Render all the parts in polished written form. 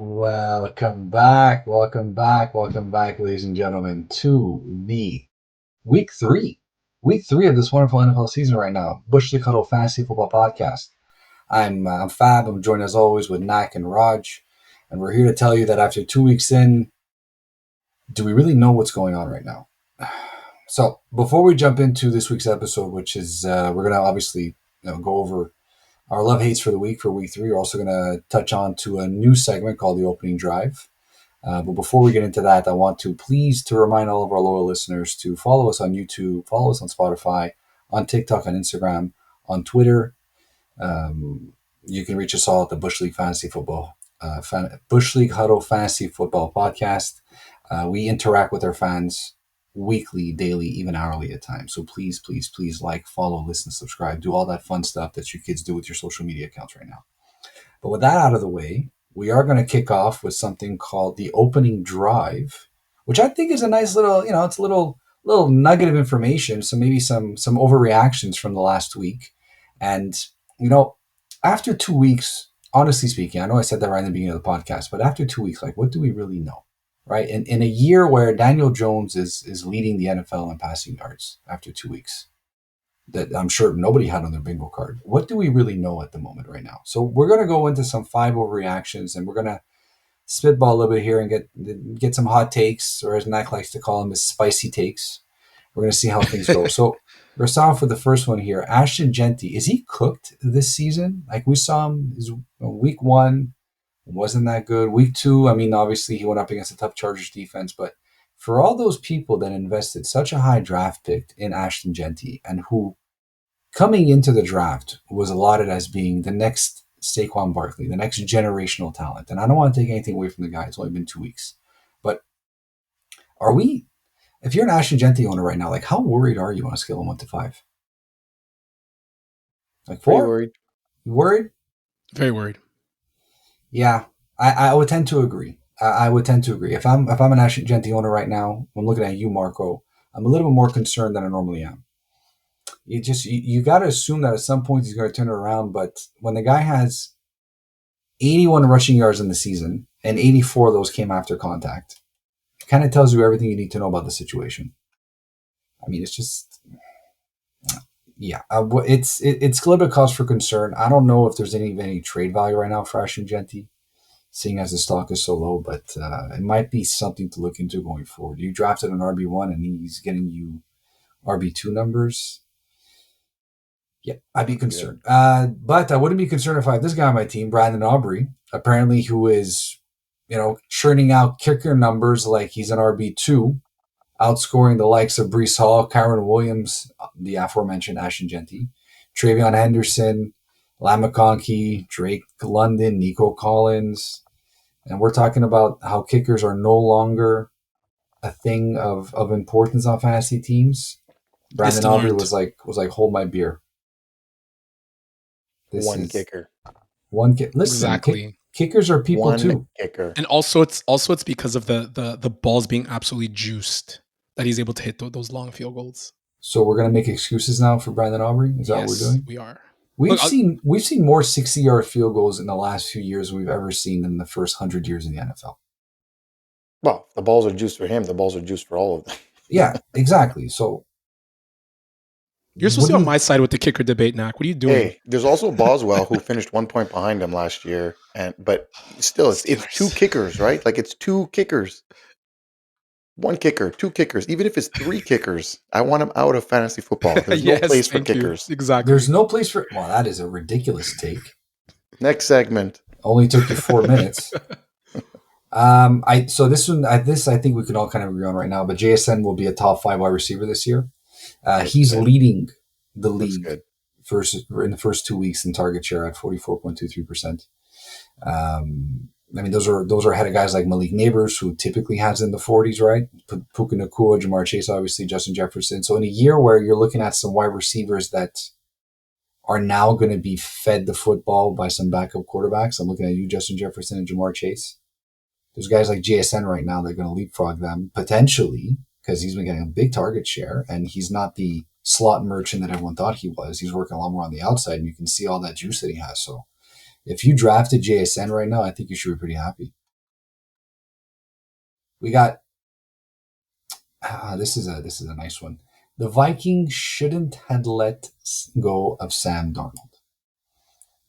Welcome back, ladies and gentlemen, to the week three, of this wonderful NFL season right now. Bush League Huddle Fantasy Football Podcast. I'm Fab. I'm joined as always with Nak and Raj, and we're here to tell you that after 2 weeks in, do we really know what's going on right now? So before we jump into this week's episode, which is we're gonna obviously go over our love hates for the week for week three. We're also going to touch on to a new segment called the opening drive. But before we get into that, I want to remind all of our loyal listeners to follow us on YouTube, follow us on Spotify, on TikTok, on Instagram, on Twitter. You can reach us all at the Bush League Fantasy Football, Bush League Huddle Fantasy Football Podcast. We interact with our fans weekly, daily, even hourly at times. So please like, follow, listen, subscribe, do all that fun stuff that you kids do with your social media accounts right now. But with that out of the way, we are going to kick off with something called the opening drive, which I think is a nice little, it's a little nugget of information. So maybe some overreactions from the last week. And, after 2 weeks, honestly speaking, I know I said that right in the beginning of the podcast, but after 2 weeks, like, what do we really know? Right? In a year where Daniel Jones is leading the NFL in passing yards after 2 weeks, that I'm sure nobody had on their bingo card. What do we really know at the moment right now? So we're going to go into some 5 overreactions, and we're going to spitball a little bit here and get some hot takes, or as Mac likes to call them, is spicy takes. We're going to see how things go. So we're starting for the first one here. Ashton Jeanty, is he cooked this season? Like, we saw him week 1. Wasn't that good. Week 2, obviously he went up against a tough Chargers defense, but for all those people that invested such a high draft pick in Ashton Jeanty and who, coming into the draft, was allotted as being the next Saquon Barkley, the next generational talent, and I don't want to take anything away from the guy. It's only been 2 weeks. But if you're an Ashton Jeanty owner right now, like, how worried are you on a scale of 1 to 5? Like 4? Worried. You worried? Very worried. Yeah, I would tend to agree. I would tend to agree. If I'm an Ashton Jeanty owner right now, I'm looking at you, Marco, I'm a little bit more concerned than I normally am. You got to assume that at some point he's going to turn it around. But when the guy has 81 rushing yards in the season and 84 of those came after contact, it kind of tells you everything you need to know about the situation. It's just, yeah, it's a little bit cause for concern. I don't know if there's any trade value right now for Ashton Jeanty, seeing as the stock is so low, but it might be something to look into going forward. You drafted an RB1 and he's getting you RB2 numbers. Yeah, I'd be concerned. But I wouldn't be concerned if I had this guy on my team, Brandon Aubrey, apparently, who is, churning out kicker numbers like he's an RB2, outscoring the likes of Breece Hall, Kyron Williams, the aforementioned Ashton Jeanty, TreVeyon Henderson, Lam McConkey, Drake London, Nico Collins. And we're talking about how kickers are no longer a thing of importance on fantasy teams. Brandon Aubrey was like, hold my beer. Kicker. One kicker. Listen, exactly. Kickers are people too. Kicker. And also it's because of the balls being absolutely juiced that he's able to hit those long field goals. So we're gonna make excuses now for Brandon Aubrey? Is that what we're doing? We are. We've seen more 60-yard field goals in the last few years than we've ever seen in the first 100 years in the NFL. Well, the balls are juiced for him. The balls are juiced for all of them. Yeah, exactly. So you're supposed to be on my side with the kicker debate, Nak. What are you doing? Hey, there's also Boswell who finished 1 point behind him last year, but still, it's 2 kickers, right? Like, it's 2 kickers. 1 kicker, 2 kickers. Even if it's 3 kickers, I want him out of fantasy football. There's no place for kickers. Exactly. There's no place for. Well, that is a ridiculous take. Next segment. Only took you 4 minutes. I think we can all kind of agree on right now. But JSN will be a top 5 wide receiver this year. He's leading the league in the first 2 weeks in target share at 44.23%. Those are ahead of guys like Malik Neighbors, who typically has in the 40s, right? Puka Nacua, Jamar Chase, obviously, Justin Jefferson. So in a year where you're looking at some wide receivers that are now going to be fed the football by some backup quarterbacks, I'm looking at you, Justin Jefferson and Jamar Chase. There's guys like JSN right now that are going to leapfrog them, potentially, because he's been getting a big target share, and he's not the slot merchant that everyone thought he was. He's working a lot more on the outside, and you can see all that juice that he has. So if you drafted JSN right now, I think you should be pretty happy. We got this is a nice one. The Vikings shouldn't have let go of Sam Darnold.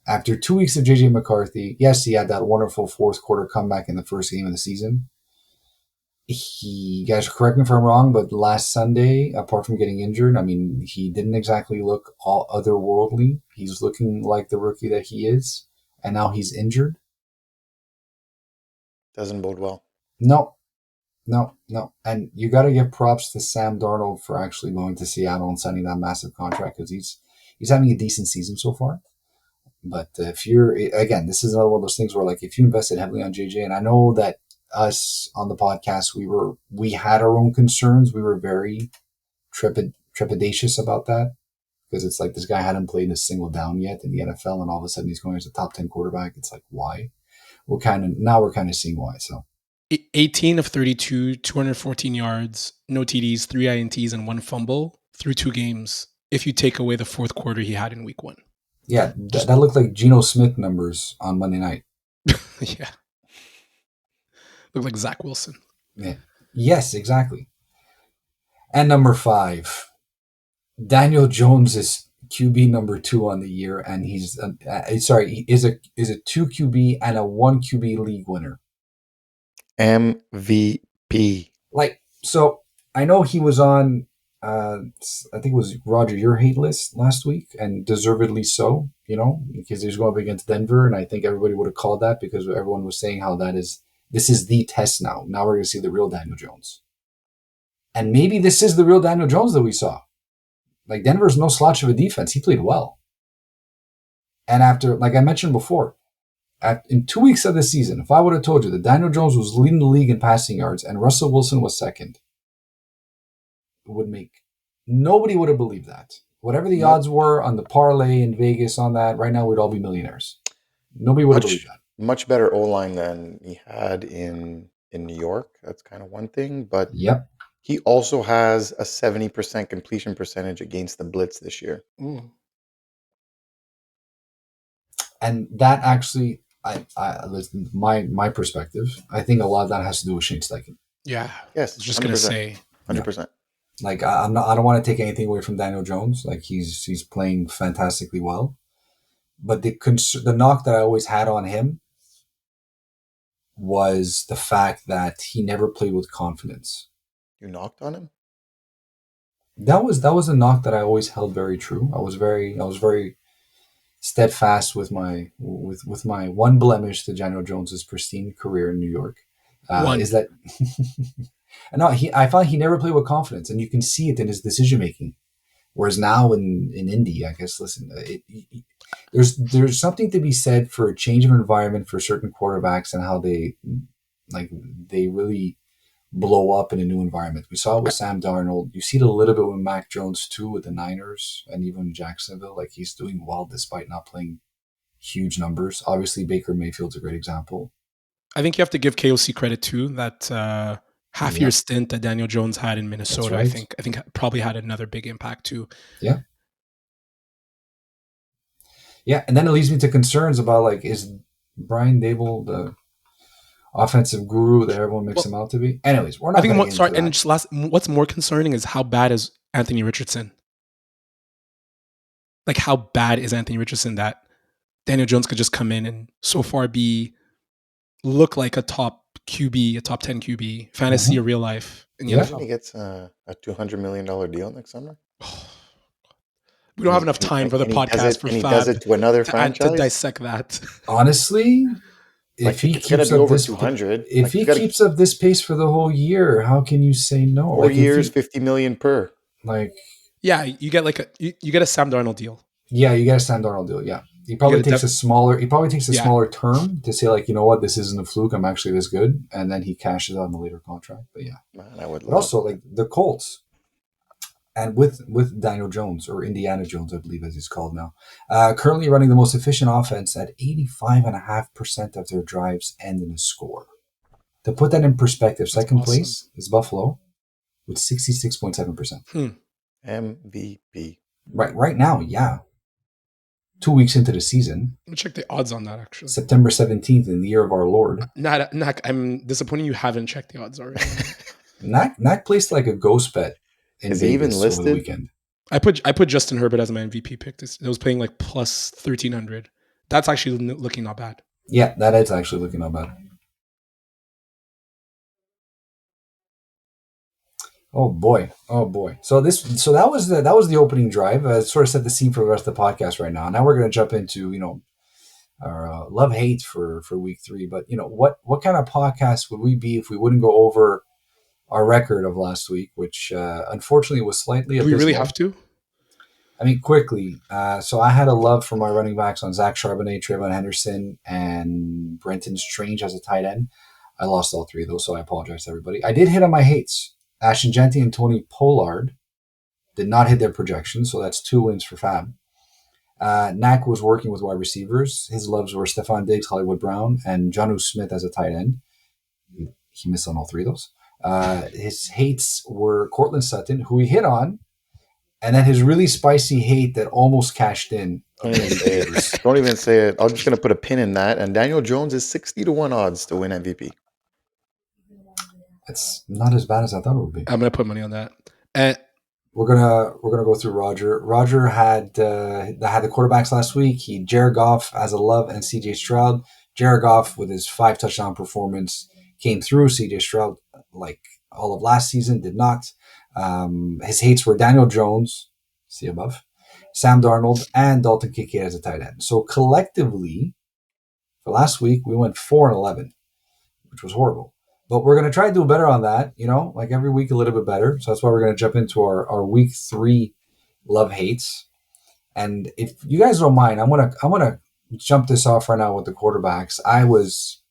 After 2 weeks of JJ McCarthy, yes, he had that wonderful fourth quarter comeback in the first game of the season. Guys, correct me if I'm wrong, but last Sunday, apart from getting injured, I mean, he didn't exactly look all otherworldly. He's looking like the rookie that he is, and now he's injured. Doesn't bode well. No. And you got to give props to Sam Darnold for actually going to Seattle and signing that massive contract because he's having a decent season so far. But if you're, again, this is another one of those things where, like, if you invested heavily on JJ, and I know that us on the podcast, we had our own concerns. We were very trepidatious about that because it's like this guy hadn't played in a single down yet in the NFL, and all of a sudden he's going as a top 10 quarterback. It's like, why? We're kind of seeing why. So 18 of 32, 214 yards, no TDs, 3 INTs, and 1 fumble through 2 games. If you take away the fourth quarter he had in week 1. Yeah, that looked like Geno Smith numbers on Monday night. Yeah. Looked like Zach Wilson. Yeah. Yes, exactly. And number 5, Daniel Jones is QB number 2 on the year, and he is a 2QB and a 1QB league winner. MVP. Like, so I know he was on, I think it was Roger, your hate list last week, and deservedly so, because he was going up against Denver, and I think everybody would have called that because everyone was saying how this is the test now. Now we're going to see the real Daniel Jones. And maybe this is the real Daniel Jones that we saw. Like, Denver's no slouch of a defense. He played well. And after, like I mentioned before, in 2 weeks of the season, if I would have told you that Daniel Jones was leading the league in passing yards and Russell Wilson was second, nobody would have believed that. Whatever the odds were on the parlay in Vegas on that, right now we'd all be millionaires. Nobody would have believed that. Much better O-line than he had in New York. That's kind of one thing. But yep. He also has a 70% completion percentage against the blitz this year. Mm. And that actually, listen, my perspective, I think a lot of that has to do with Shane Steichen. Yeah. Yes. I was just going to say. 100%. Yeah. Like, I don't want to take anything away from Daniel Jones. Like, he's playing fantastically well. But the knock that I always had on him was the fact that he never played with confidence. You knocked on him? That was a knock that I always held very true. I was very steadfast with my one blemish to Daniel Jones's pristine career in New York. Is that no? I found he never played with confidence, and you can see it in his decision making. Whereas now in Indy, I guess, listen, there's something to be said for a change of environment for certain quarterbacks and how they really blow up in a new environment. We saw it with Sam Darnold. You see it a little bit with Mac Jones too, with the Niners and even Jacksonville. Like, he's doing well despite not playing huge numbers. Obviously, Baker Mayfield's a great example. I think you have to give KOC credit too. That half-year stint that Daniel Jones had in Minnesota, right. I think probably had another big impact too. Yeah. Yeah, and then it leads me to concerns about, like, is Brian Daboll the offensive guru that everyone makes him out to be? Anyways, we're not. I think what's more concerning is how bad is Anthony Richardson? Like, how bad is Anthony Richardson that Daniel Jones could just come in and so far look like a top QB, a top 10 QB, fantasy or real life in the NFL. He gets a $200 million deal next summer. We don't have enough time for the podcast for Fab. He does it to another franchise to dissect that. Honestly, if he keeps up this 200, if he keeps up this pace for the whole year, how can you say no? 4 years, $50 million per. Like, yeah, you get you get a Sam Darnold deal. Yeah, you get a Sam Darnold deal. Yeah, he probably takes a smaller term to say, like, you know what, this isn't a fluke. I'm actually this good, and then he cashes out in the later contract. But yeah, man, I would. But also, like, the Colts. And with Daniel Jones, or Indiana Jones, I believe as he's called now, currently running the most efficient offense at 85.5% of their drives end in a score. To put that in perspective, second place is Buffalo with 66.7%. MVP. Right now, yeah. 2 weeks into the season. Let me check the odds on that, actually. September 17th in the year of our Lord. Nak, I'm disappointed you haven't checked the odds already. Nak placed like a ghost bet in Is he even Vegas over the listed? weekend. I put Justin Herbert as my MVP pick. It was playing like plus 1,300. That's actually looking not bad. Yeah, that is actually looking not bad. Oh boy. So that was the opening drive. Sort of set the scene for the rest of the podcast right now. Now we're going to jump into our love hate for week 3. But what kind of podcast would we be if we wouldn't go over our record of last week, which unfortunately was slightly. Do we really have to? I mean, quickly. So I had a love for my running backs on Zach Charbonnet, TreVeyon Henderson, and Brenton Strange as a tight end. I lost all 3 of those, so I apologize to everybody. I did hit on my hates. Ashton, Jeanty, and Tony Pollard did not hit their projections, so that's 2 wins for Fab. Nak was working with wide receivers. His loves were Stephon Diggs, Hollywood Brown, and Jonnu Smith as a tight end. He missed on all 3 of those. His hates were Cortland Sutton, who he hit on, and then his really spicy hate that almost cashed in. Don't even say it. Don't even say it. I'm just going to put a pin in that. And Daniel Jones is 60-1 odds to win MVP. It's not as bad as I thought it would be. I'm going to put money on that. We're gonna go through Roger. Roger had the quarterbacks last week. He Jared Goff as a love and CJ Stroud. Jared Goff with his 5 touchdown performance came through. CJ Stroud, like all of last season, did not. His hates were Daniel Jones, see above, Sam Darnold, and Dalton Kincaid as a tight end. So collectively, for last week, we went 4-11, which was horrible. But we're going to try to do better on that, like every week a little bit better. So that's why we're going to jump into our week 3 love hates. And if you guys don't mind, I'm gonna jump this off right now with the quarterbacks. I was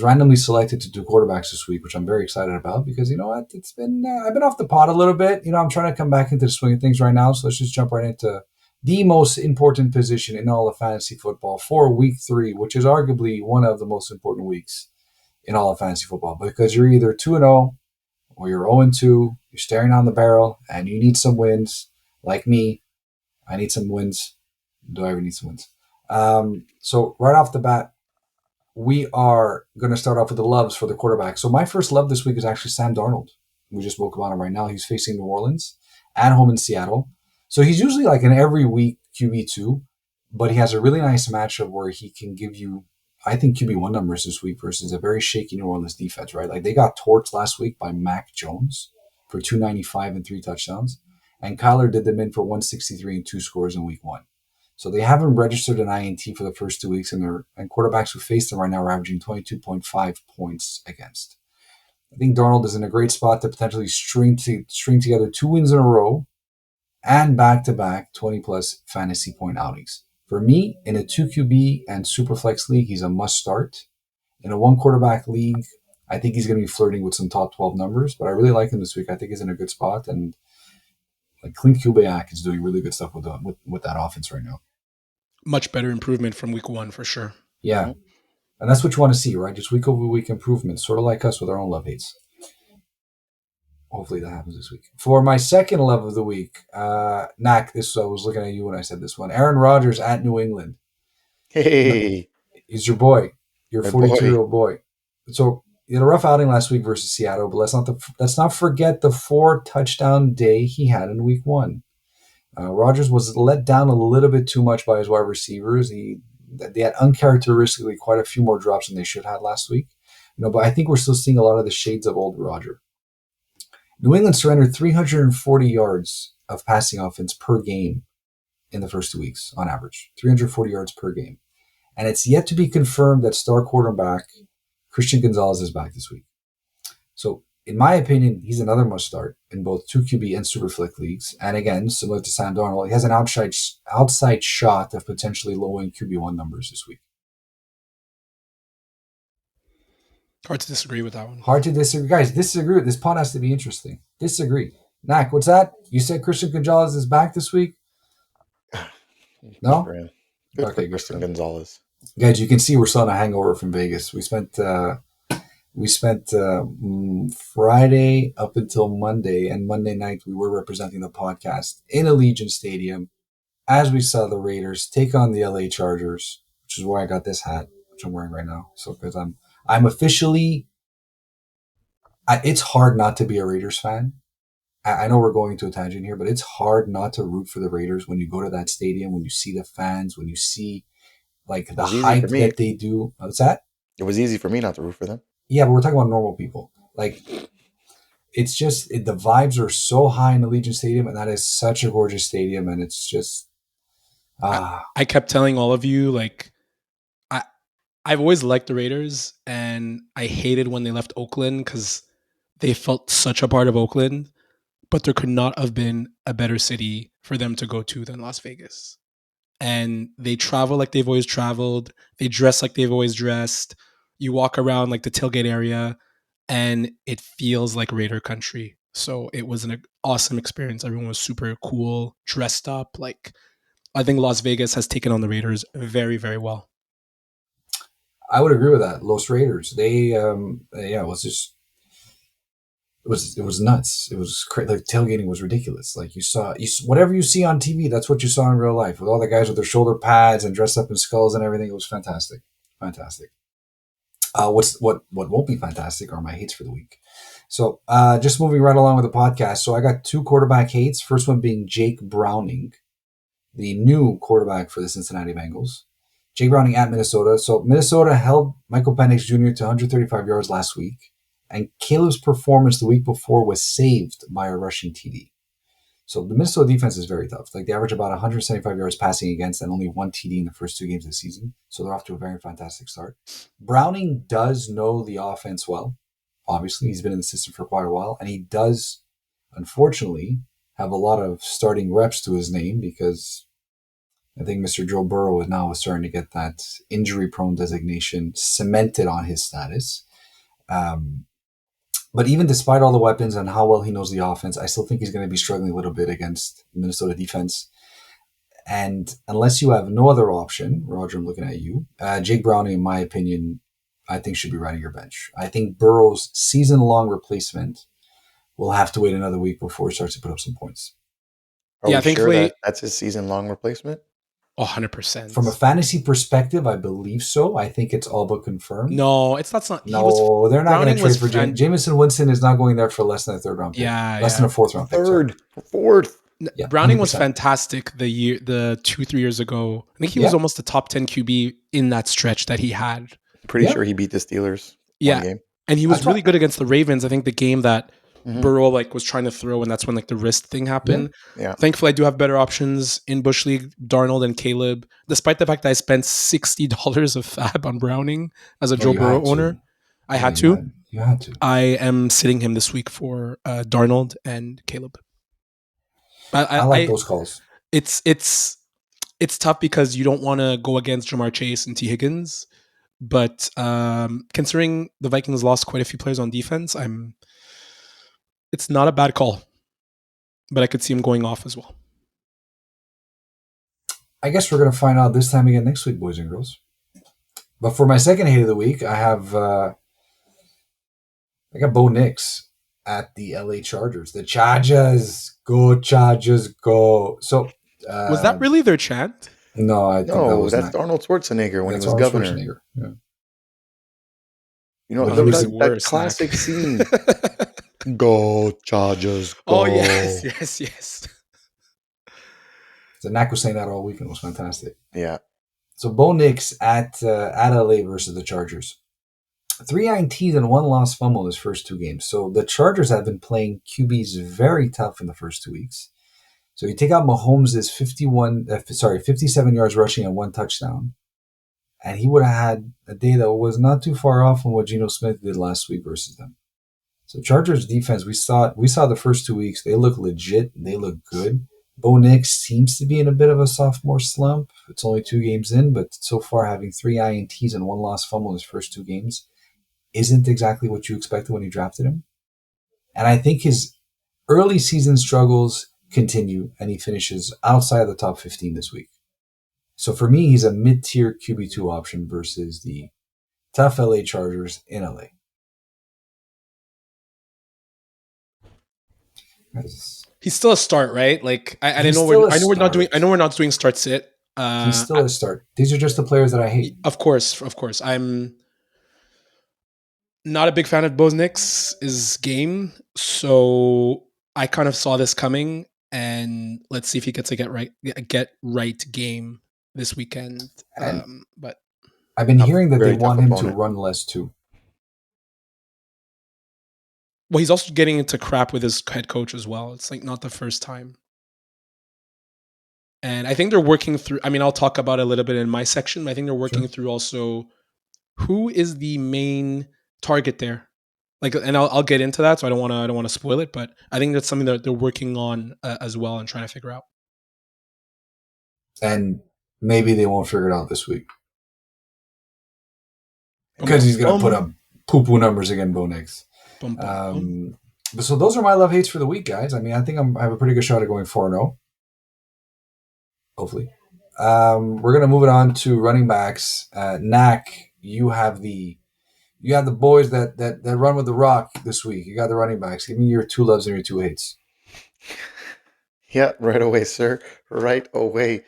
randomly selected to do quarterbacks this week, which I'm very excited about because you know what? It's been I've been off the pot a little bit. I'm trying to come back into the swing of things right now. So let's just jump right into the most important position in all of fantasy football for week 3, which is arguably one of the most important weeks in all of fantasy football because you're either 2-0 or you're 0-2. You're staring down the barrel and you need some wins. Like me, I need some wins. Do I ever need some wins? So right off the bat, we are going to start off with the loves for the quarterback. So my first love this week is actually Sam Darnold. We just spoke about him right now. He's facing New Orleans at home in Seattle. So he's usually like an every week QB2, but he has a really nice matchup where he can give you, I think, QB1 numbers this week versus a very shaky New Orleans defense, right? Like they got torched last week by Mac Jones for 295 and 3 touchdowns. And Kyler did them in for 163 and 2 scores in week 1. So they haven't registered an INT for the first 2 weeks, and quarterbacks who face them right now are averaging 22.5 points against. I think Darnold is in a great spot to potentially string together 2 wins in a row and back-to-back 20-plus fantasy point outings. For me, in a 2QB and Superflex league, he's a must-start. In a 1-quarterback league, I think he's going to be flirting with some top 12 numbers, but I really like him this week. I think he's in a good spot, and like Clint Kubiak is doing really good stuff with that offense right now. Much better improvement from week 1 for sure. Yeah. And that's what you want to see, right? Just week over week improvement, sort of like us with our own love hates. Hopefully that happens this week. For my second love of the week, Nak, I was looking at you when I said this one. Aaron Rodgers at New England. Hey. He's your boy, your 42-year-old boy. So he had a rough outing last week versus Seattle, but let's not forget the 4-touchdown day he had in week 1. Rodgers was let down a little bit too much by his wide receivers. They had uncharacteristically quite a few more drops than they should have last week. But I think we're still seeing a lot of the shades of old Rodgers. New England surrendered 340 yards of passing offense per game in the first 2 weeks on average. 340 yards per game. And it's yet to be confirmed that star quarterback Christian Gonzalez is back this week. So, in my opinion, he's another must-start in both 2QB and Superflex leagues. And again, similar to Sam Darnold, he has an outside shot of potentially lowering QB1 numbers this week. Hard to disagree with that one. Hard to disagree. Guys, disagree. This pod has to be interesting. Disagree. Nak, what's that? You said Christian Gonzalez is back this week? No? Good for Christian Gonzalez. Guys, you can see we're still on a hangover from Vegas. We spent Friday up until Monday, and Monday night we were representing the podcast in Allegiant Stadium as we saw the Raiders take on the LA Chargers, which is why I got this hat, which I'm wearing right now. So because I'm officially, it's hard not to be a Raiders fan. I know we're going to a tangent here, but it's hard not to root for the Raiders when you go to that stadium, when you see the fans, when you see like the hype that they do. What's that? It was easy for me not to root for them. Yeah, but we're talking about normal people. Like, it's just the vibes are so high in Allegiant Stadium, and that is such a gorgeous stadium, and it's just I kept telling all of you, like, I've always liked the Raiders, and I hated when they left Oakland because they felt such a part of Oakland, but there could not have been a better city for them to go to than Las Vegas. And they travel like they've always traveled. They dress like they've always dressed. You walk around like the tailgate area, and it feels like Raider country. So it was an awesome experience. Everyone was super cool, dressed up. Like, I think Las Vegas has taken on the Raiders very, very well. I would agree with that. Los Raiders, they it was just it was nuts. It was crazy. Like, tailgating was ridiculous. Like, you saw whatever you see on TV, that's what you saw in real life, with all the guys with their shoulder pads and dressed up in skulls and everything. It was fantastic. What won't be fantastic are my hates for the week. So just moving right along with the podcast. So I got 2 quarterback hates. First one being Jake Browning, the new quarterback for the Cincinnati Bengals. Jake Browning at Minnesota. So Minnesota held Michael Penix Jr. to 135 yards last week, and Caleb's performance the week before was saved by a rushing TD. So the Minnesota defense is very tough. Like, they average about 175 yards passing against and only 1 TD in the first 2 games of the season. So they're off to a very fantastic start. Browning does know the offense well. Obviously, he's been in the system for quite a while, and he does, unfortunately, have a lot of starting reps to his name, because I think Mr. Joe Burrow is now starting to get that injury-prone designation cemented on his status. But even despite all the weapons and how well he knows the offense, I still think he's going to be struggling a little bit against the Minnesota defense. And unless you have no other option, Roger, I'm looking at you, Jake Browning, in my opinion, I think should be riding your bench. I think Burrow's season-long replacement will have to wait another week before he starts to put up some points. Are we sure that's his season-long replacement? 100%. From a fantasy perspective, I believe so. I think it's all but confirmed. No, it's not. No, they're not going to trade for Jameson Winston. Is not going there for less than a 3rd round pick. Less than a 4th round pick. Fourth. Yeah, Browning 100%. Was fantastic the 2-3 years ago. I think he was almost a top 10 QB in that stretch that he had. Pretty sure he beat the Steelers. One game. And he was really good against the Ravens. I think the game that Burrow was trying to throw, and that's when the wrist thing happened. Yeah. Thankfully, I do have better options in Bush League, Darnold and Caleb. Despite the fact that I spent $60 of fab on Browning as a Joe Burrow owner, I had to. You had to. I am sitting him this week for Darnold and Caleb. I like those calls. It's tough because you don't want to go against Jamar Chase and T. Higgins, but considering the Vikings lost quite a few players on defense, it's not a bad call, but I could see him going off as well. I guess we're going to find out this time again next week, boys and girls. But for my second hate of the week, I got Bo Nix at the LA Chargers. The Chargers, go Chargers, go. So was that really their chant? No, I think that's Arnold Schwarzenegger when he was governor. Yeah. You know, that classic scene. Go Chargers, go. Oh, yes. So Knack was saying that all weekend. It was fantastic. Yeah. So Bo Nix at LA versus the Chargers. 3 INTs and 1 lost fumble in his first 2 games. So the Chargers have been playing QBs very tough in the first 2 weeks. So you take out Mahomes' 57 yards rushing and 1 touchdown, and he would have had a day that was not too far off from what Geno Smith did last week versus them. So Chargers defense, we saw the first 2 weeks. They look legit. They look good. Bo Nix seems to be in a bit of a sophomore slump. It's only 2 games in, but so far having 3 INTs and 1 lost fumble in his first 2 games isn't exactly what you expected when you drafted him. And I think his early season struggles continue, and he finishes outside of the top 15 this week. So for me, he's a mid-tier QB2 option versus the tough LA Chargers in LA. He's still a start, right? Like I He's know still a I know we're not doing start. I know we're not doing start sit. He's still a start. These are just the players that I hate. Of course. I'm not a big fan of Boznik's game, so I kind of saw this coming, and let's see if he gets a get right game this weekend. And But I've been hearing that they very tough want him to opponent. run less too. well, he's also getting into crap with his head coach as well. It's like not the first time. And I think they're working through. I mean, I'll talk about it a little bit in my section. But I think they're working through also who is the main target there. Like, and I'll get into that. So I don't want to spoil it. But I think that's something that they're working on as well and trying to figure out. And maybe they won't figure it out this week because he's going to put up poo-poo numbers again, Bo Nix. So those are my love hates for the week, guys. I mean, I think I have a pretty good shot at going 4-0. Hopefully. We're going to move it on to running backs. Knack, you have the boys that run with the rock this week. You got the running backs. Give me your 2 loves and your 2 hates. Yeah, right away, sir. Right away.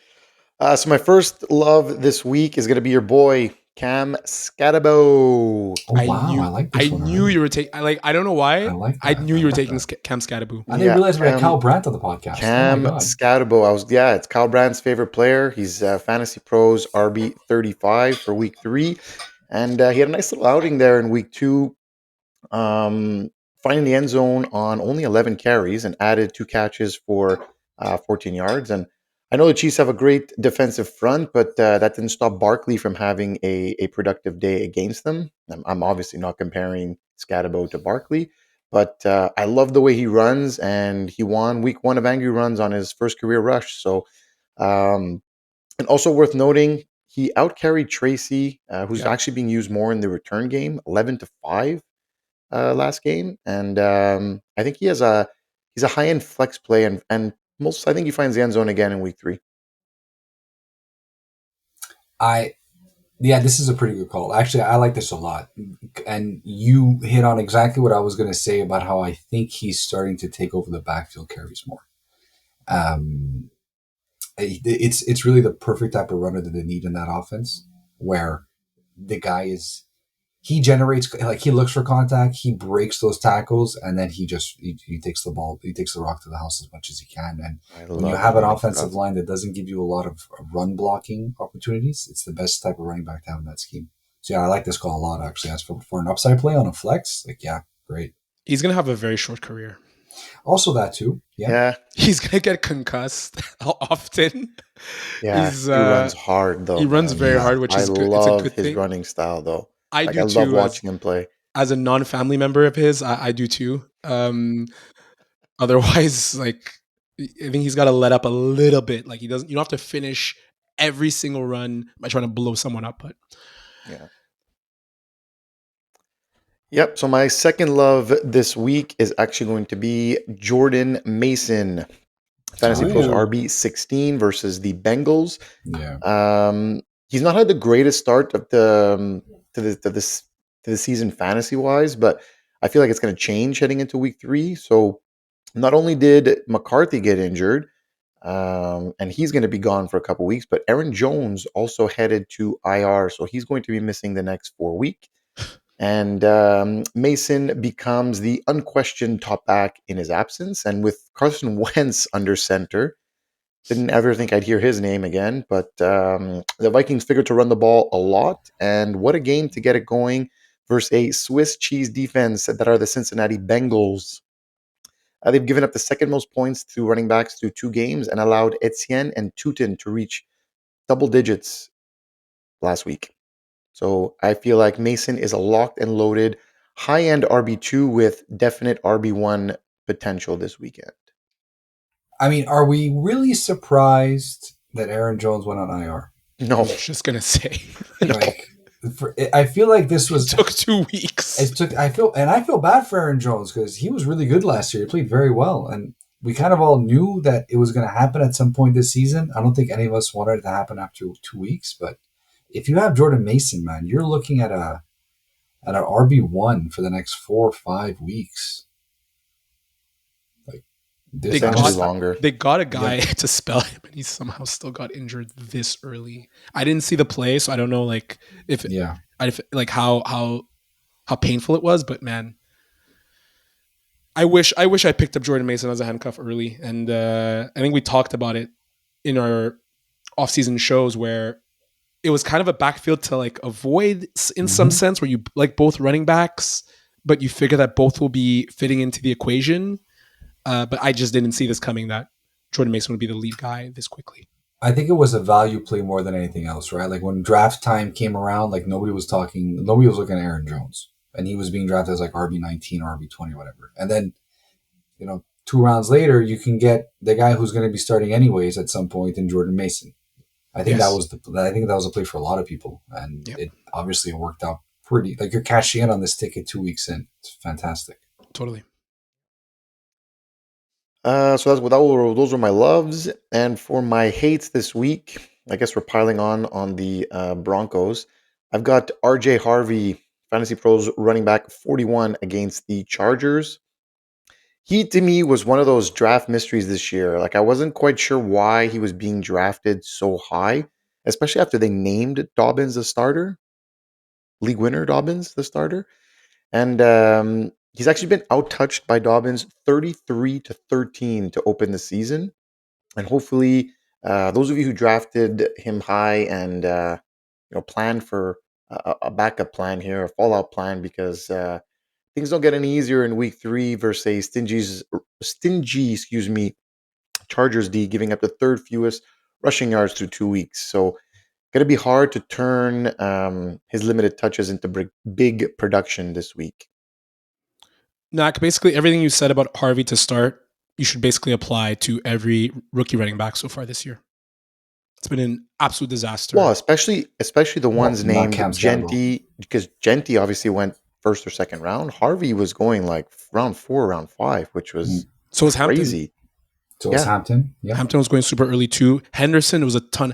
So my first love this week is going to be your boy, Cam Skattebo. Oh, wow. I like this one. I knew you were taking... I don't know why. I like that. I knew you were taking Cam Skattebo. I didn't realize we had Kyle Brandt on the podcast. Cam Skattebo. It's Kyle Brandt's favorite player. He's Fantasy Pros RB 35 for week 3. And he had a nice little outing there in week 2. Finding the end zone on only 11 carries and added 2 catches for 14 yards. And I know the Chiefs have a great defensive front, but that didn't stop Barkley from having a productive day against them. I'm obviously not comparing Skattebo to Barkley, but I love the way he runs, and he won week 1 of Angry Runs on his first career rush. So, and also worth noting, he outcarried Tracy, who's actually being used more in the return game, 11-5 last game. And I think he's a high-end flex play, and I think he finds the end zone again in week 3. This is a pretty good call. Actually, I like this a lot. And you hit on exactly what I was going to say about how I think he's starting to take over the backfield carries more. It's really the perfect type of runner that they need in that offense, where the guy he generates, like, he looks for contact, he breaks those tackles, and then he takes the ball, he takes the rock to the house as much as he can. And when you have an offensive line that doesn't give you a lot of run blocking opportunities, it's the best type of running back to have in that scheme. So yeah, I like this call a lot, actually. As for an upside play on a flex, great. He's going to have a very short career. Also that too. Yeah. He's going to get concussed often. Yeah, he runs hard, though. He runs very hard, which is good. It's a good his thing. Running style, though. I do too. I love watching him play. As a non-family member of his, I do too. Otherwise, I think he's got to let up a little bit. Like, you don't have to finish every single run by trying to blow someone up. But Yep. So my second love this week is actually going to be Jordan Mason. Fantasy Pros RB 16 versus the Bengals. Yeah. He's not had the greatest start of to the season fantasy wise, but I feel like it's going to change heading into week 3. So not only did McCarthy get injured, and he's going to be gone for a couple weeks, but Aaron Jones also headed to IR, so he's going to be missing the next 4 weeks. And Mason becomes the unquestioned top back in his absence. And with Carson Wentz under center, didn't ever think I'd hear his name again. But the Vikings figured to run the ball a lot. And what a game to get it going versus a Swiss cheese defense that are the Cincinnati Bengals. They've given up the second most points to running backs through 2 games and allowed Etienne and Tutin to reach double digits last week. So I feel like Mason is a locked and loaded high-end RB2 with definite RB1 potential this weekend. I mean, are we really surprised that Aaron Jones went on IR? No. I was just going to say. I feel like this was... It took 2 weeks. I feel bad for Aaron Jones because he was really good last year. He played very well. And we kind of all knew that it was going to happen at some point this season. I don't think any of us wanted it to happen after 2 weeks, but if you have Jordan Mason, man, you're looking at an RB1 for the next 4 or 5 weeks. Essentially longer. They got a guy to spell him, and he somehow still got injured this early. I didn't see the play, so I don't know if how painful it was. But man, I wish I picked up Jordan Mason as a handcuff early, and I think we talked about it in our off-season shows where it was kind of a backfield to like avoid in some sense, where you like both running backs, but you figure that both will be fitting into the equation. But I just didn't see this coming, that Jordan Mason would be the lead guy this quickly. I think it was a value play more than anything else, right? Like when draft time came around, like nobody was looking at Aaron Jones, and he was being drafted as like RB19 or RB20 or whatever. And then, 2 rounds later, you can get the guy who's going to be starting anyways at some point in Jordan Mason. I think that was a play for a lot of people, and it obviously worked out pretty. Like you're cashing in on this ticket 2 weeks in. It's fantastic. Totally. So those were my loves, and for my hates this week, I guess we're piling on the Broncos. I've got RJ Harvey, Fantasy Pros running back 41 against the Chargers. He, to me, was one of those draft mysteries this year. Like, I wasn't quite sure why he was being drafted so high, especially after they named Dobbins the starter. League winner Dobbins the starter. And he's actually been out-touched by Dobbins 33-13 to open the season. And hopefully, those of you who drafted him high and planned for a backup plan here, a fallout plan, because things don't get any easier in week 3 versus a stingy Chargers D, giving up the third fewest rushing yards through 2 weeks. So going to be hard to turn his limited touches into big production this week. Nak, basically everything you said about Harvey to start, you should basically apply to every rookie running back so far this year. It's been an absolute disaster. Well, especially the ones named Jeanty, because Jeanty obviously went first or second round. Harvey was going like round 4, round 5, which was so was crazy. Hampton. So was Hampton. Yeah. Hampton was going super early too. Henderson was a ton.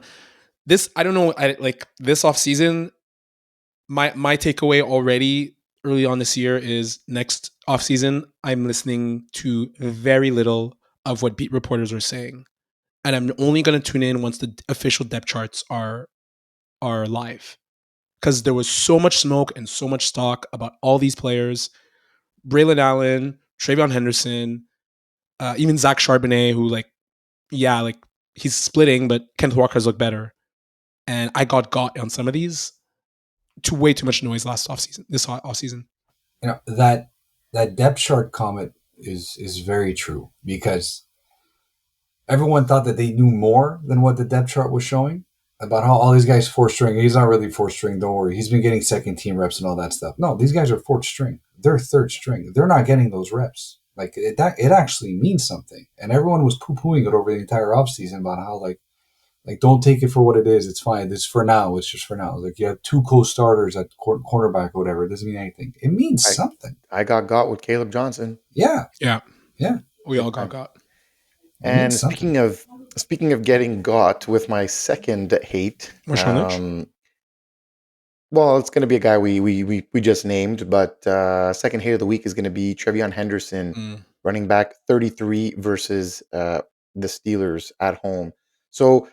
This, I don't know, this offseason, my takeaway already early on this year is next offseason, I'm listening to very little of what beat reporters are saying. And I'm only going to tune in once the official depth charts are live. Because there was so much smoke and so much talk about all these players. Braylon Allen, TreVeyon Henderson, even Zach Charbonnet, who he's splitting, but Kenneth Walker's look better. And I got on some of these. Way too much noise this offseason. That depth chart comment is very true, because everyone thought that they knew more than what the depth chart was showing about how all these guys 4th string. He's not really 4th string. Don't worry. He's been getting second team reps and all that stuff. No, these guys are 4th string. They're 3rd string. They're not getting those reps. Like it actually means something. And everyone was poo-pooing it over the entire offseason about how like don't take it for what it is. It's fine. It's for now. It's just for now. Like you have 2 co-starters at cornerback or whatever. It doesn't mean anything. It means something. I got with Caleb Johnson. Yeah. We all got. And speaking of getting got, with my second hate, well, it's going to be a guy we just named, but second hate of the week is going to be TreVeyon Henderson, running back 33 versus the Steelers at home. So,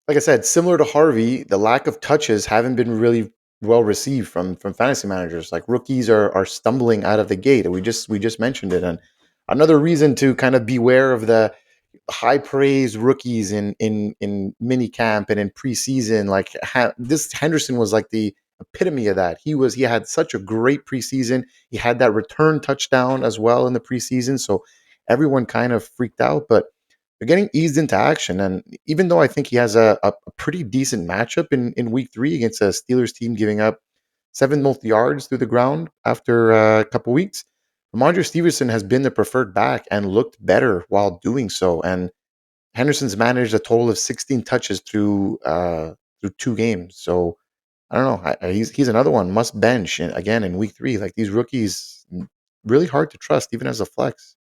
like I said, similar to Harvey, the lack of touches haven't been really well received from fantasy managers. Like rookies are stumbling out of the gate. We just mentioned it, and another reason to kind of beware of the high praise rookies in mini camp and in preseason. Like this Henderson was like the epitome of that. He had such a great preseason. He had that return touchdown as well in the preseason. So everyone kind of freaked out, but they're getting eased into action. And even though I think he has a pretty decent matchup in week 3 against a Steelers team giving up 7 most yards through the ground after a couple weeks, Ramondre Stevenson has been the preferred back and looked better while doing so. And Henderson's managed a total of 16 touches through 2 games. So I don't know. He's another one must bench again in week 3. Like these rookies, really hard to trust even as a flex.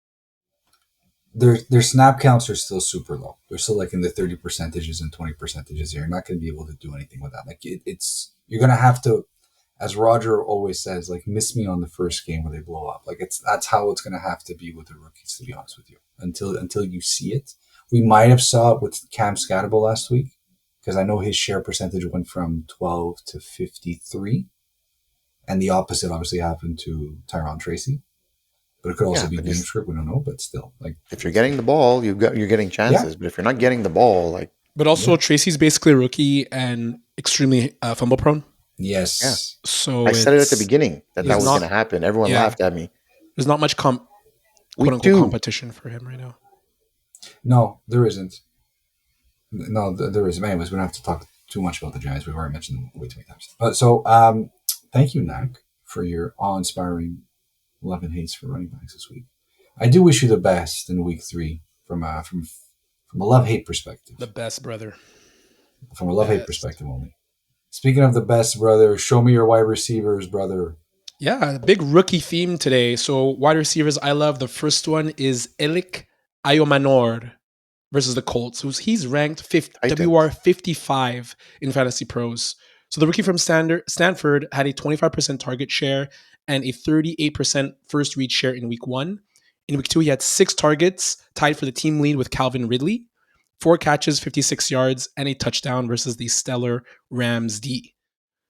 Their snap counts are still super low. They're still like in the 30 percentages and 20 percentages. You're not going to be able to do anything with that. Like it's you're going to have to, as Roger always says, like, miss me on the first game where they blow up. Like, that's how it's going to have to be with the rookies, to be honest with you, until you see it. We might have saw it with Cam Scadabo last week, because I know his share percentage went from 12 to 53, and the opposite obviously happened to Tyrone Tracy. But it could also be game script. We don't know, but still, like, if you're getting the ball, you're getting chances. Yeah. But if you're not getting the ball, like, but also Tracy's basically a rookie and extremely fumble prone. Yes. Yeah. So I said it at the beginning that was going to happen. Everyone laughed at me. There's not much competition for him right now. No, there isn't. No, there isn't. Anyways, we don't have to talk too much about the Giants. We've already mentioned them way too many times. But so, thank you, Nak, for your awe-inspiring love and hates for running backs this week. I do wish you the best in week 3 from a love-hate perspective. The best, brother. From a love-hate perspective only. Speaking of the best, brother, show me your wide receivers, brother. Yeah, big rookie theme today. So wide receivers I love. The first one is Elic Ayomanor versus the Colts. He's ranked WR 55 in Fantasy Pros. So the rookie from Stanford had a 25% target share and a 38% first read share in week 1. In week 2, he had 6 targets, tied for the team lead with Calvin Ridley, 4 catches, 56 yards, and a touchdown versus the stellar Rams D.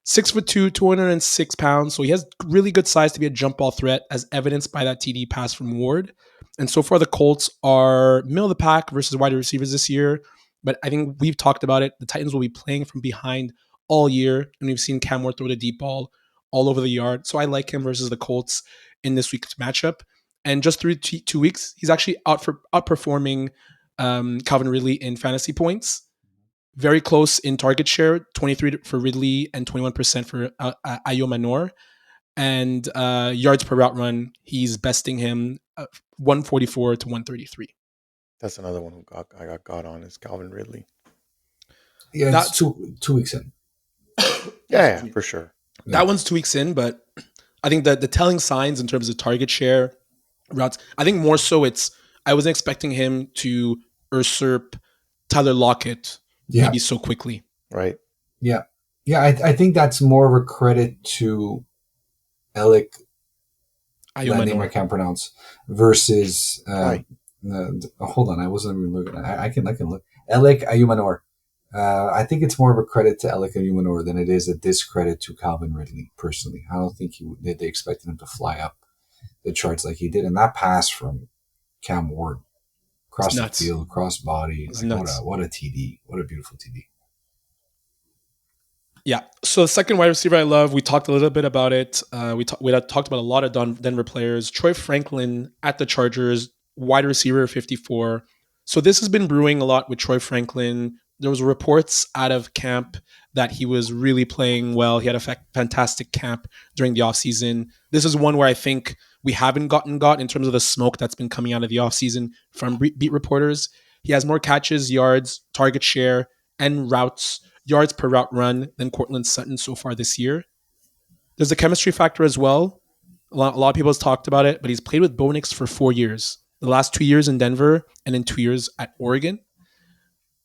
6'2", 206 pounds, so he has really good size to be a jump ball threat, as evidenced by that TD pass from Ward. And so far, the Colts are middle of the pack versus wide receivers this year. But I think we've talked about it. The Titans will be playing from behind all year, and we've seen Cam Ward throw the deep ball all over the yard. So I like him versus the Colts in this week's matchup. And just through 2 weeks, he's actually outperforming Calvin Ridley in fantasy points. Very close in target share, 23 for Ridley and 21% for Ayomanor. And yards per route run, he's besting him 144 to 133. That's another one who I got on is Calvin Ridley. Yeah, that's 2 weeks in. yeah, for sure. Yeah. That one's 2 weeks in, but I think that the telling signs in terms of target share, routes, I think more so I wasn't expecting him to usurp Tyler Lockett maybe so quickly. Right. Yeah. Yeah, I think that's more of a credit to Elic, that name I can't pronounce, versus hold on, I wasn't even looking. I can look. Elic Ayomanor. I think it's more of a credit to Elic Ayomanor than it is a discredit to Calvin Ridley, personally. I don't think they expected him to fly up the charts like he did. And that pass from Cam Ward, cross the field, cross body, what a TD. What a beautiful TD. Yeah. So the second wide receiver I love, we talked a little bit about it. We had talked about a lot of Denver players. Troy Franklin at the Chargers, wide receiver 54. So this has been brewing a lot with Troy Franklin. There was reports out of camp that he was really playing well. He had a fantastic camp during the offseason. This is one where I think we haven't got in terms of the smoke that's been coming out of the offseason from beat reporters. He has more catches, yards, target share, and yards per route run than Courtland Sutton so far this year. There's a chemistry factor as well. A lot of people have talked about it, but he's played with Bo Nix for 4 years. The last 2 years in Denver and in 2 years at Oregon.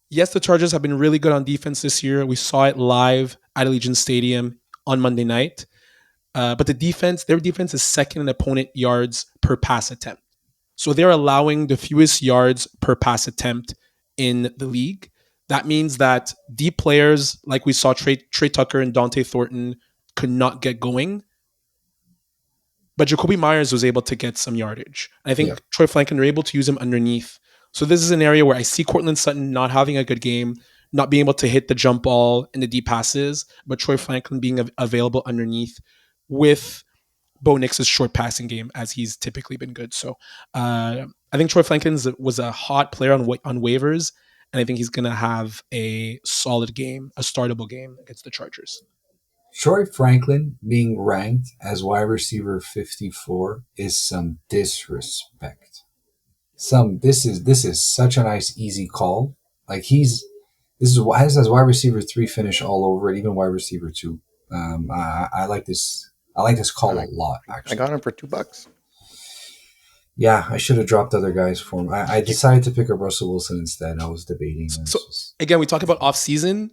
Yes, the Chargers have been really good on defense this year. We saw it live at Allegiant Stadium on Monday night. But their defense is second in opponent yards per pass attempt. So they're allowing the fewest yards per pass attempt in the league. That means that deep players like we saw Trey Tucker and Dante Thornton could not get going. But Jacoby Myers was able to get some yardage. And I think Troy Franklin, they're able to use him underneath. So this is an area where I see Courtland Sutton not having a good game, not being able to hit the jump ball and the deep passes, but Troy Franklin being available underneath with Bo Nix's short passing game, as he's typically been good. So I think Troy Franklin was a hot player on waivers, and I think he's going to have a solid game, a startable game against the Chargers. Troy Franklin being ranked as wide receiver 54 is some disrespect. This is such a nice, easy call. Like this is as wide receiver 3 finish all over it, even wide receiver 2. I like this. I like this call a lot. Actually, I got him for $2. Yeah, I should have dropped other guys for him. I decided to pick up Russell Wilson instead. I was debating. So again, we talk about off season.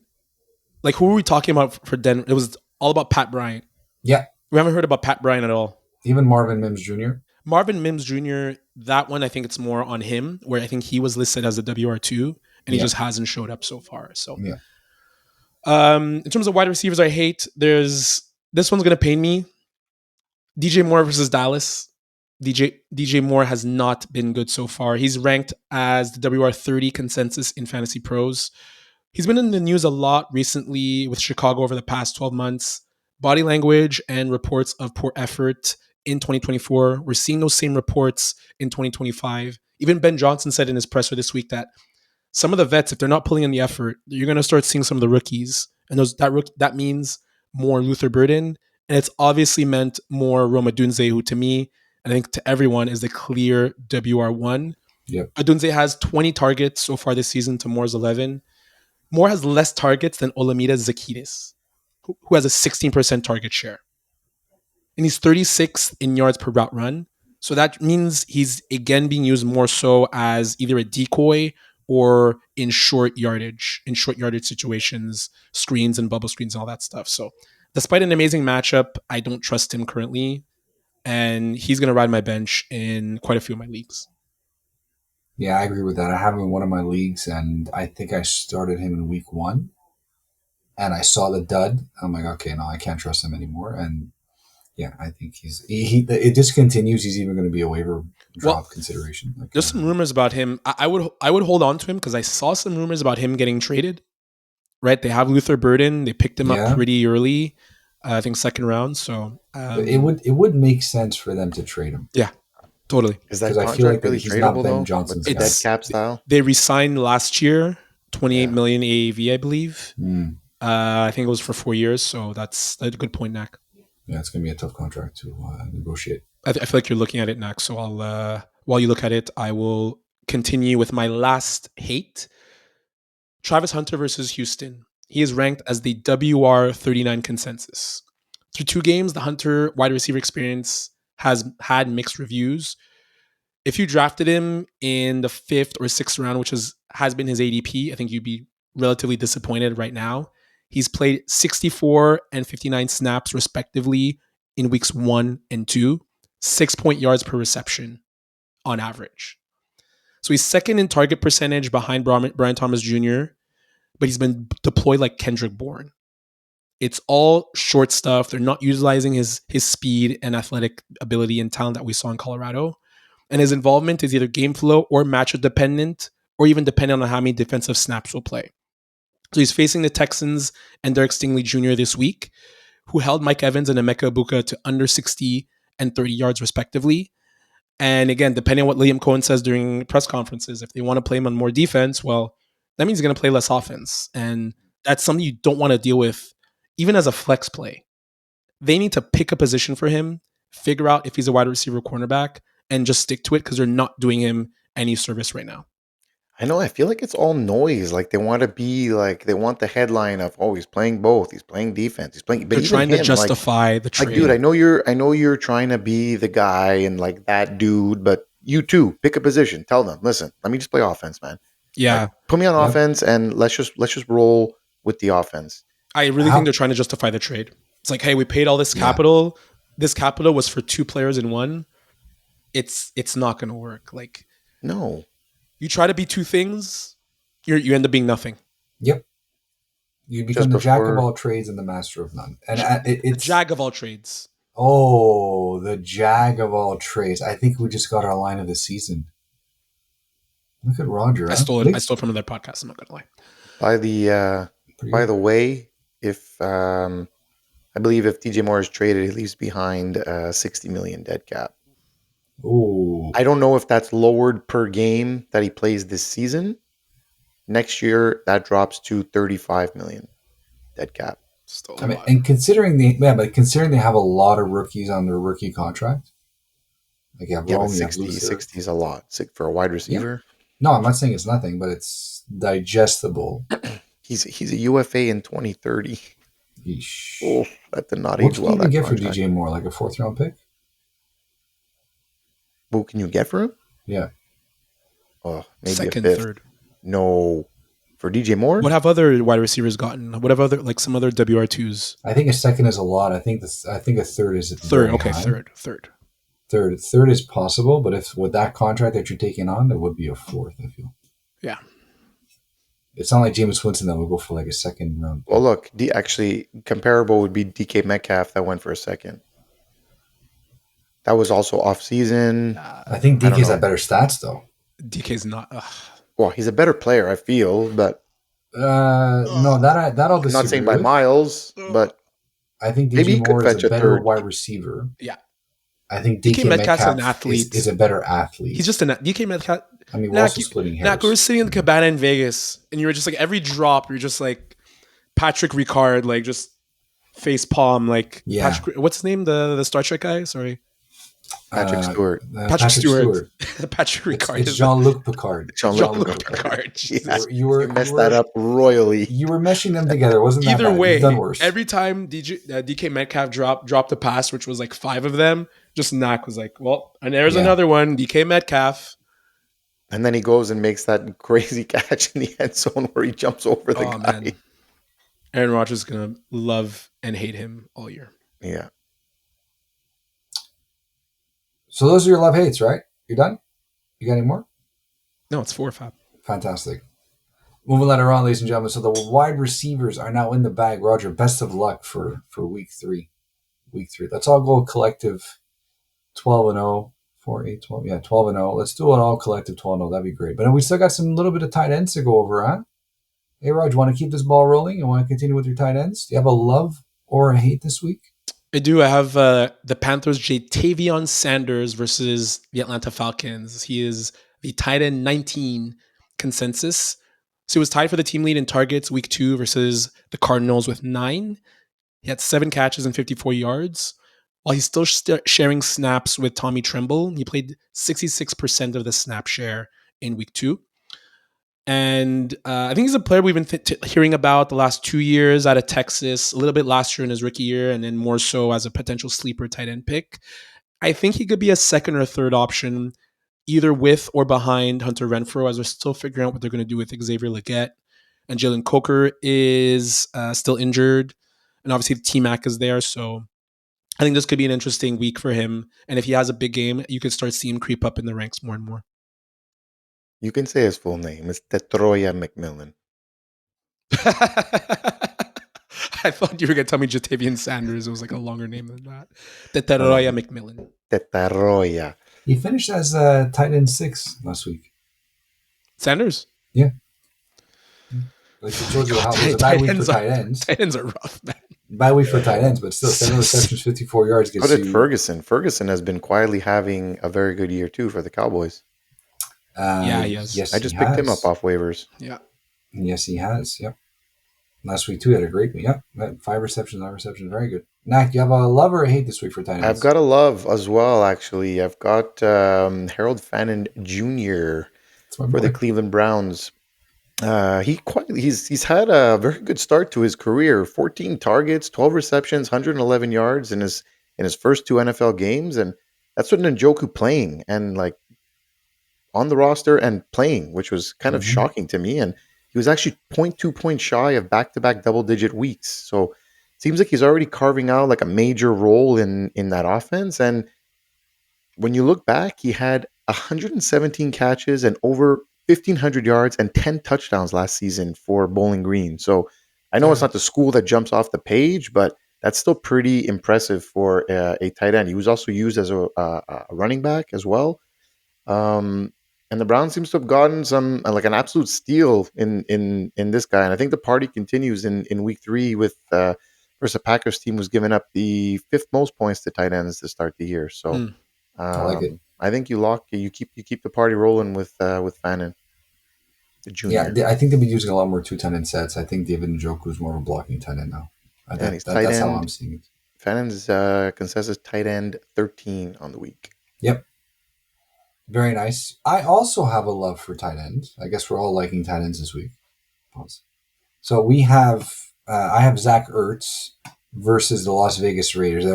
Like, who were we talking about for Denver? It was all about Pat Bryant. Yeah. We haven't heard about Pat Bryant at all. Even Marvin Mims Jr. Marvin Mims Jr., that one, I think it's more on him, where I think he was listed as a WR2, and he just hasn't showed up so far. So, in terms of wide receivers I hate, this one's going to pain me. DJ Moore versus Dallas. DJ Moore has not been good so far. He's ranked as the WR30 consensus in Fantasy Pros. He's been in the news a lot recently with Chicago over the past 12 months. Body language and reports of poor effort in 2024. We're seeing those same reports in 2025. Even Ben Johnson said in his presser this week that some of the vets, if they're not pulling in the effort, you're going to start seeing some of the rookies. And that means more Luther Burden. And it's obviously meant more Roma Dunze, who to me, and I think to everyone, is the clear WR1. Yep. Dunze has 20 targets so far this season to Moore's 11. Moore has less targets than Olamide Zakidis, who has a 16% target share. And he's 36th in yards per route run. So that means he's again being used more so as either a decoy or in short yardage situations, screens and bubble screens and all that stuff. So despite an amazing matchup, I don't trust him currently. And he's going to ride my bench in quite a few of my leagues. Yeah, I agree with that. I have him in one of my leagues, and I think I started him in week 1. And I saw the dud. I'm like, okay, no, I can't trust him anymore. And yeah, I think it just continues. He's even going to be a waiver drop consideration. Like, there's some rumors about him. I would hold on to him because I saw some rumors about him getting traded. Right, they have Luther Burden. They picked him up pretty early. I think second round. So it would make sense for them to trade him. Yeah, totally. Is that contract I feel like really he's tradable, not Ben Johnson's dead cap style? They re-signed last year, 28 million AAV, I believe. I think it was for 4 years. So that's a good point, Nak. Yeah, it's going to be a tough contract to negotiate. I feel like you're looking at it, Nak. So I'll while you look at it, I will continue with my last hate. Travis Hunter versus Houston. He is ranked as the WR39 consensus. Through 2 games, the Hunter wide receiver experience has had mixed reviews. If you drafted him in the 5th or 6th round, which has been his ADP, I think you'd be relatively disappointed right now. He's played 64 and 59 snaps respectively in weeks 1 and 2, 6 yards per reception on average. So he's second in target percentage behind Brian Thomas Jr., but he's been deployed like Kendrick Bourne. It's all short stuff. They're not utilizing his speed and athletic ability and talent that we saw in Colorado. And his involvement is either game flow or matchup dependent, or even dependent on how many defensive snaps will play. So he's facing the Texans and Derek Stingley Jr. this week, who held Mike Evans and Emeka Egbuka to under 60 and 30 yards respectively. And again, depending on what Liam Cohen says during press conferences, if they want to play him on more defense, well, that means he's going to play less offense. And that's something you don't want to deal with, even as a flex play. They need to pick a position for him, figure out if he's a wide receiver cornerback, and just stick to it because they're not doing him any service right now. I know. I feel like it's all noise. Like they want to be like, they want the headline of, oh, he's playing both. He's playing defense. He's playing. But they're trying to justify the trade. Like, dude, I know you're trying to be the guy and like that dude, but you too pick a position. Tell them, listen, let me just play offense, man. Yeah, like, put me on offense and let's just roll with the offense. I really think they're trying to justify the trade. It's like, hey, we paid all this capital. This capital was for 2 players in one. It's not going to work. Like, no. You try to be 2 things, you end up being nothing. Yep. You become the jack of all trades and the master of none. And it's the jag of all trades. Oh, the jag of all trades. I think we just got our line of the season. Look at Roger. I stole it. I stole it from another podcast. I'm not gonna lie. By the way, if I believe if DJ Moore is traded, he leaves behind 60 million dead cap. Ooh. I don't know if that's lowered per game that he plays this season. Next year, that drops to 35 million dead cap. Still I mean, and considering they have a lot of rookies on their rookie contract. Like you have Rome, 60 is a lot for a wide receiver. Yeah. No, I'm not saying it's nothing, but it's digestible. He's a UFA in 2030. Yeesh. Oh, that did not age well. What can you get for DJ Moore? Like a 4th round pick? What can you get for him? Yeah. Oh, maybe second, a 5th. third. No. For DJ Moore? What have other wide receivers gotten? What have other some other WR2s? I think a second is a lot. I think a third is Third. very Okay, high. Third. Third is possible, but if with that contract that you're taking on, there would be a fourth, I feel. Yeah. It's not like Jameis Winston that would go for like a second round. Well, look, actually comparable would be DK Metcalf that went for a second. That was also off season. I think DK's had better stats though. DK's not. Well, he's a better player, I feel, but no, that'll disagree. I'm not saying by miles, but I think maybe DJ Moore could is fetch a a better third. wide receiver. Yeah. I think DK Metcalf an athlete. is a better athlete. He's just a DK Metcalf. I mean, we're also splitting hairs. We were sitting in the cabana in Vegas, and you were just like every drop, you're just like Patrick Ricard, like just face palm, like what's his name? The Star Trek guy? Sorry, Patrick Stewart. Patrick Stewart. Patrick Ricard. It's Jean-Luc Picard. Jean-Luc Picard. Yeah, you messed that up royally. You were meshing them together. Wasn't that either bad? way? You've done worse. Every time DK Metcalf dropped a pass, which was like 5 of them, just Knack was like, well, and there's another one, DK Metcalf. And then he goes and makes that crazy catch in the end zone where he jumps over the guy. Man. Aaron Rodgers is going to love and hate him all year. Yeah. So those are your love hates, right? You're done? You got any more? No, it's 4 or 5. Fantastic. Moving later on, ladies and gentlemen. So the wide receivers are now in the bag. Roger, best of luck for week 3. Let's all go collective 12-0. 4, 8, 12. Yeah, 12-0. Let's do it all collective 12-0. That'd be great. But we still got some little bit of tight ends to go over, huh? Hey, Raj, you want to keep this ball rolling? You want to continue with your tight ends? Do you have a love or a hate this week? I do. I have the Panthers' TreVeyon Sanders versus the Atlanta Falcons. He is the tight end 19 consensus. So he was tied for the team lead in targets week 2 versus the Cardinals with 9. He had 7 catches and 54 yards. While he's still sharing snaps with Tommy Tremble, he played 66% of the snap share in week 2. And I think he's a player we've been hearing about the last 2 years out of Texas, a little bit last year in his rookie year, and then more so as a potential sleeper tight end pick. I think he could be a second or third option, either with or behind Hunter Renfrow, as they're still figuring out what they're going to do with Xavier Legette. And Jalen Coker is still injured. And obviously T-Mac is there, so I think this could be an interesting week for him. And if he has a big game, you could start seeing him creep up in the ranks more and more. You can say his full name. It's TreVeyon McMillan. I thought you were going to tell me Jatavian Sanders. It was like a longer name than that. TreVeyon McMillan. TreVeyon. He finished as tight end 6 last week. Sanders? Yeah. Like it shows you how it was a bad week for tight ends. Tight ends are rough, man. Bad week for tight ends, but still 7 receptions, 54 yards. How did Ferguson? Ferguson has been quietly having a very good year too for the Cowboys. Yes. I just picked him up off waivers. Yeah. Yes, he has. Yep. Last week too, he had a great week. Yep. 5 receptions, 9 receptions. Very good. Nak, do you have a love or a hate this week for tight ends? I've got a love as well, actually. I've got Harold Fannin Jr. for the Cleveland Browns. He's had a very good start to his career. 14 targets, 12 receptions, 111 yards in his first 2 NFL games, and that's with Njoku playing and like on the roster and playing, which was kind of shocking to me. And he was actually 0.2 points shy of back-to-back double-digit weeks. So it seems like he's already carving out like a major role in that offense. And when you look back, he had 117 catches and over 1,500 yards and 10 touchdowns last season for Bowling Green. So I know it's not the school that jumps off the page, but that's still pretty impressive for a tight end. He was also used as a running back as well. And the Browns seems to have gotten some like an absolute steal in this guy. And I think the party continues in week 3 with versus a Packers team who's given up the 5th most points to tight ends to start the year. So I like it. I think you keep the party rolling with Fannin, the junior. Yeah, I think they've been using a lot more 2 tight end sets. I think David Njoku is more of a blocking tight end now. That's how I'm seeing it. Fannin's consensus tight end 13 on the week. Yep. Very nice. I also have a love for tight ends. I guess we're all liking tight ends this week. Pause. So we have, I have Zach Ertz versus the Las Vegas Raiders. The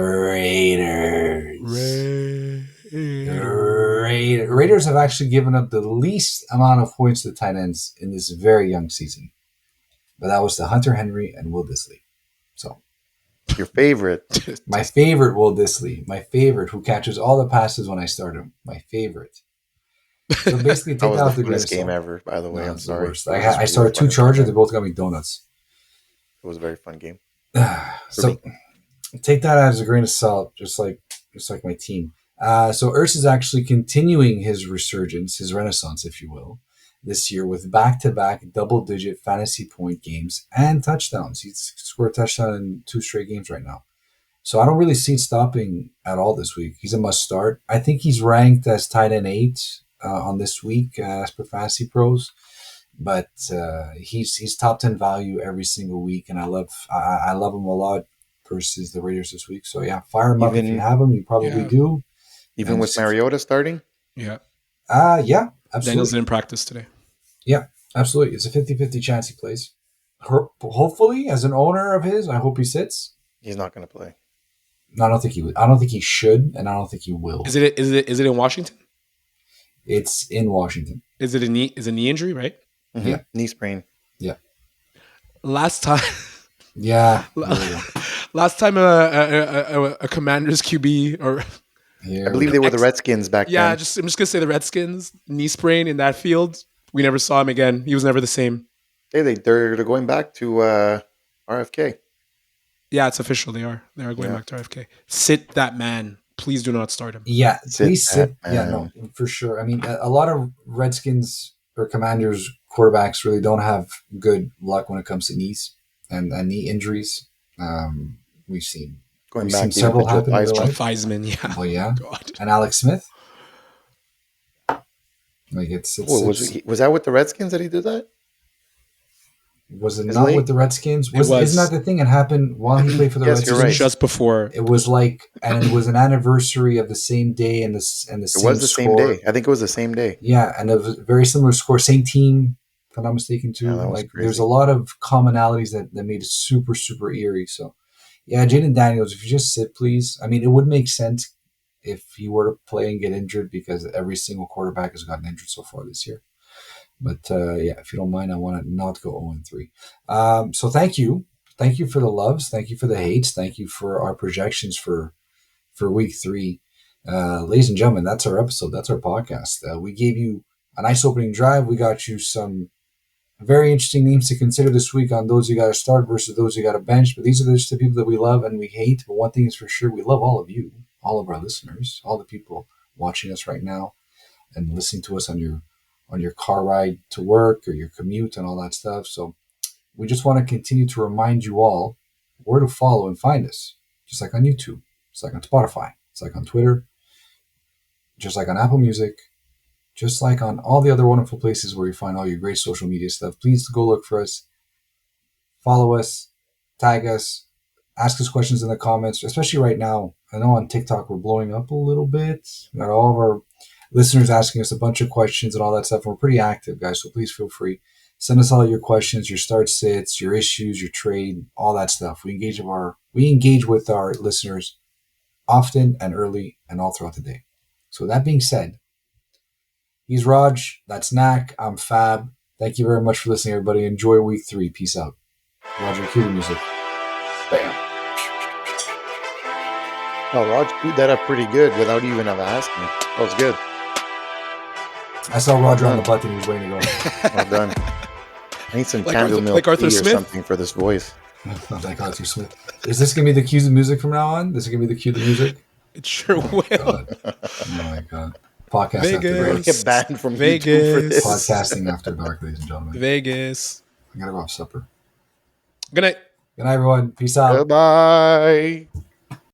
Raiders have actually given up the least amount of points to tight ends in this very young season. but that was to Hunter Henry and Will Dissly. So Your favorite. my favorite Will Dissly, my favorite, who catches all the passes when I start him, my favorite. So basically, That take was that the off the grain of funnest game salt. ever, by the way. No, I'm it's the sorry. worst. It was just I started really 2 fun. Chargers. They both got me donuts. It was a very fun game. So take that as a grain of salt, just like my team. So Ertz is actually continuing his resurgence, his renaissance, if you will, this year with back-to-back double-digit fantasy point games and touchdowns. He's scored a touchdown in 2 straight games right now. So I don't really see it stopping at all this week. He's a must-start. I think he's ranked as tight end 8 on this week as per Fantasy Pros. But he's top 10 value every single week, and I love him a lot versus the Raiders this week. So yeah, fire him up if you have him. You probably do. Even And with Mariota starting? Yeah. Yeah, absolutely. Daniels didn't practice today. Yeah, absolutely. It's a 50-50 chance he plays. Hopefully, as an owner of his, I hope he sits. He's not going to play. No, I don't think he would. I don't think he should, and I don't think he will. Is it in Washington? It's in Washington. Is it a knee injury, right? Mm-hmm. Yeah. Knee sprain. Yeah. Last time. Yeah. Last time a Commander's QB or I believe they were the Redskins back then. I'm just gonna say the Redskins knee sprain in that field. We never saw him again. He was never the same. Hey, they're going back to RFK. Yeah, it's official. They are going back to RFK. Sit that man. Please do not start him. Yeah, please sit. Man. Yeah, no, for sure. I mean, a lot of Redskins or Commanders quarterbacks really don't have good luck when it comes to knees and knee injuries. We've seen several happen in their life. Theismann, yeah. Oh yeah, God. And Alex Smith. Like was that with the Redskins that he did that? Was it not with the Redskins? Isn't that the thing? It happened while he played for the Redskins. You're right. Just before. It was and it was an anniversary of the same day and the same score. It was the same day. I think it was the same day. Yeah, and it was a very similar score, same team, if I'm not mistaken, too. Yeah, there's a lot of commonalities that made it super, super eerie. So, yeah, Jaden Daniels, if you just sit, please. I mean, it would make sense if he were to play and get injured because every single quarterback has gotten injured so far this year. But, if you don't mind, I want to not go 0-3. So thank you. Thank you for the loves. Thank you for the hates. Thank you for our projections for week 3. Ladies and gentlemen, that's our episode. That's our podcast. We gave you a nice opening drive. We got you some very interesting names to consider this week on those you got to start versus those you got to bench. But these are just the people that we love and we hate. But one thing is for sure, we love all of you, all of our listeners, all the people watching us right now and listening to us on your car ride to work or your commute and all that stuff. So we just want to continue to remind you all where to follow and find us, just like on YouTube, just like on Spotify, just like on Twitter, just like on Apple Music, just like on all the other wonderful places where you find all your great social media stuff. Please go look for us, follow us, tag us, ask us questions in the comments, especially right now. I know on TikTok we're blowing up a little bit. We got all of our listeners asking us a bunch of questions and all that stuff. We're pretty active, guys, so please feel free. Send us all your questions, your start sits, your issues, your trade, all that stuff. We engage with our listeners often and early and all throughout the day. So that being said, he's Raj, that's Knack, I'm Fab. Thank you very much for listening, everybody. Enjoy week 3. Peace out. Roger, cue the music. Bam. Oh, Raj queued that up pretty good without even having asked me. That was good. I saw Roger on the button. He was waiting to go. Well done. I need some candle milk Arthur tea Smith? or something for this voice. Not like Arthur Smith. Is this going to be the cues of music from now on? This is going to be the cue of the music? It sure will. Oh my God. Podcast Vegas. after We're dark. gonna get banned from Vegas. YouTube for this. Podcasting after dark, ladies and gentlemen. Vegas. I got to go have supper. Good night. Good night, everyone. Peace out. Goodbye.